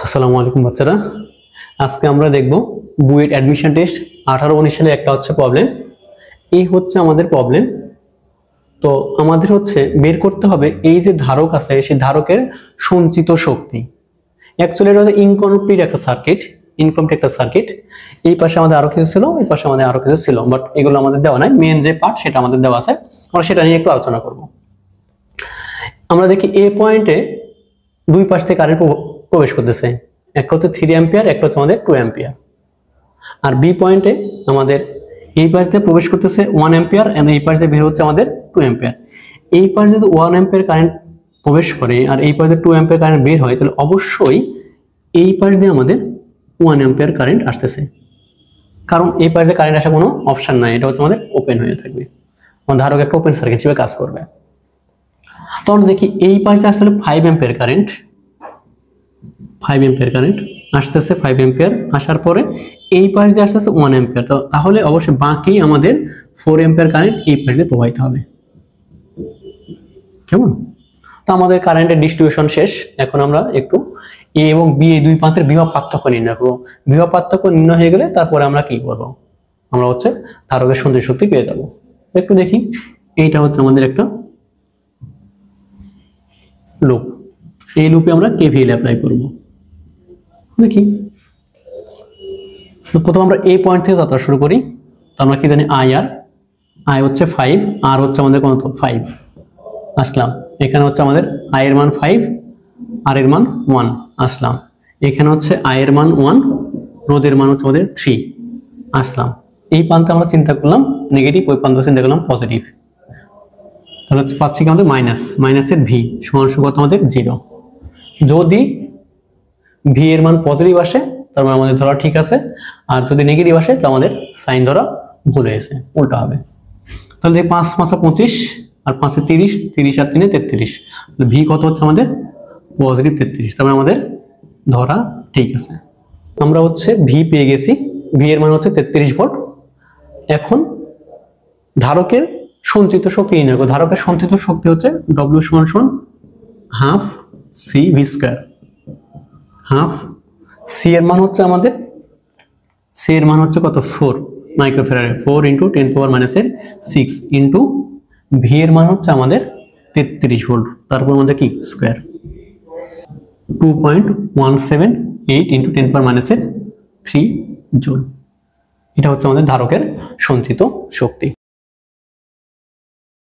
আসসালামু আলাইকুম বাচ্চারা, আজকে আমরা দেখব বুয়েট অ্যাডমিশন টেস্ট 18-19 সালে একটা হচ্ছে প্রবলেম। এই হচ্ছে আমাদের প্রবলেম। তো আমাদের হচ্ছে বের করতে হবে এই যে ধারক আছে সেই ধারকের সঞ্চিত শক্তি। অ্যাকচুয়ালি এটা হচ্ছে ইনকমপ্লিট একটা সার্কিট। এই পাশে আমাদের আরো কিছু ছিল, এই পাশে আমাদের আরো কিছু ছিল, বাট এগুলো আমাদের দেওয়া নাই। মেন যে পার্ট সেটা আমাদের দেওয়া আছে, আমরা সেটা নিয়ে একটু আলোচনা করব। আমরা দেখি এ পয়েন্টে দুই পাশ থেকে কারেন্ট প্রবেশ করতেছে, একটা হচ্ছে 3 অ্যাম্পিয়ার, একটা হচ্ছে আমাদের 2 অ্যাম্পিয়ার। আর বি পয়েন্টে আমাদের এই পাশ দিয়ে প্রবেশ করতেছে 1 অ্যাম্পিয়ার এবং এই পাশ দিয়ে বের হচ্ছে আমাদের 2 অ্যাম্পিয়ার। এই পাশ যদি 1 অ্যাম্পিয়ার কারেন্ট প্রবেশ করে আর এই পাশ দিয়ে 2 অ্যাম্পিয়ার কারেন্ট বের হয়, তাহলে অবশ্যই এই পাশ দিয়ে আমাদের 1 অ্যাম্পিয়ার কারেন্ট আসতেছে, কারণ এই পাশ দিয়ে কারেন্ট আসার কোনো অপশন নাই, এটা হচ্ছে আমাদের ওপেন হয়ে থাকবে, আমাদের ধারক একটা ওপেন সার্কিট হিসেবে কাজ করবে। তাহলে দেখি এই পাশ দিয়ে আসলে 5 অ্যাম্পিয়ার কারেন্ট আসতেছে, 5 অ্যাম্পিয়ার আসার পরে এই পাশ দিয়ে আসতেছে 1 অ্যাম্পিয়ার। তাহলে অবশ্যই বাকি আমাদের 4 অ্যাম্পিয়ার কারেন্ট এই পাশ দিয়ে প্রবাহিত হবে। কেমন? তো আমাদের কারেন্টের ডিস্ট্রিবিউশন শেষ। এখন আমরা একটু এ এবং বি এই দুই প্রান্তের বিভব পার্থক্য নির্ণয় করব। বিভব পার্থক্য নির্ণয় হয়ে গেলে তারপরে আমরা কি করব, আমরা হচ্ছে ধারকের সঞ্চিত শক্তি পেয়ে যাব। একটু দেখি, এইটা হচ্ছে আমাদের একটা লুপ। এই লুপে আমরা কেভিএল অ্যাপ্লাই করব। দেখি, প্রথম আমরা এই পয়েন্ট থেকে যাত্রা শুরু করি। তো আমরা কি জানি, আই হচ্ছে 5, আর হচ্ছে আমাদের কত 5 আসলাম। এখানে হচ্ছে আমাদের আই এর মান 5, আর এর মান 1 আসলাম। এখানে হচ্ছে আই এর মান 1, রোধের মান হচ্ছে আমাদের 3 আসলাম। এই প্রান্তে আমরা চিন্তা করলাম নেগেটিভ, ওই প্রান্তে চিন্তা করলাম পজিটিভ। তাহলে হচ্ছে পাচ্ছি কি আমাদের মাইনাসের ভি সমান কত আমাদের 0। যদি ভি এর মান পজিটিভ আসে তার মানে আমাদের ধরা ঠিক আছে, আর যদি নেগেটিভ আসে তো আমাদের সাইন ধরা ভুল হয়েছে, উল্টা হবে। তাহলে 5 5 25 আর 5 30, 30 আর 3 33। তাহলে ভি কত হচ্ছে আমাদের পজিটিভ 33, তার মানে আমাদের ধরা ঠিক আছে। আমরা হচ্ছে ভি পেয়ে গেছি, ভি এর মান হচ্ছে 33 ভোল্ট। এখন ধারকের সঞ্চিত শক্তি নির্ণয় করব। ধারকের সঞ্চিত শক্তি হচ্ছে W সমান half C V square. Half C এর মান হচ্ছে আমাদের, সি এর মান হচ্ছে কত 4 মাইক্রোফ্যারাড, 4 × 10⁻⁶ ইন্টু ভি এর মান হচ্ছে আমাদের 33 ভোল্ট, তারপর আমাদের কি স্কয়ার 2.178 × 10⁻³ জুল। এটা হচ্ছে আমাদের ধারকের সঞ্চিত শক্তি।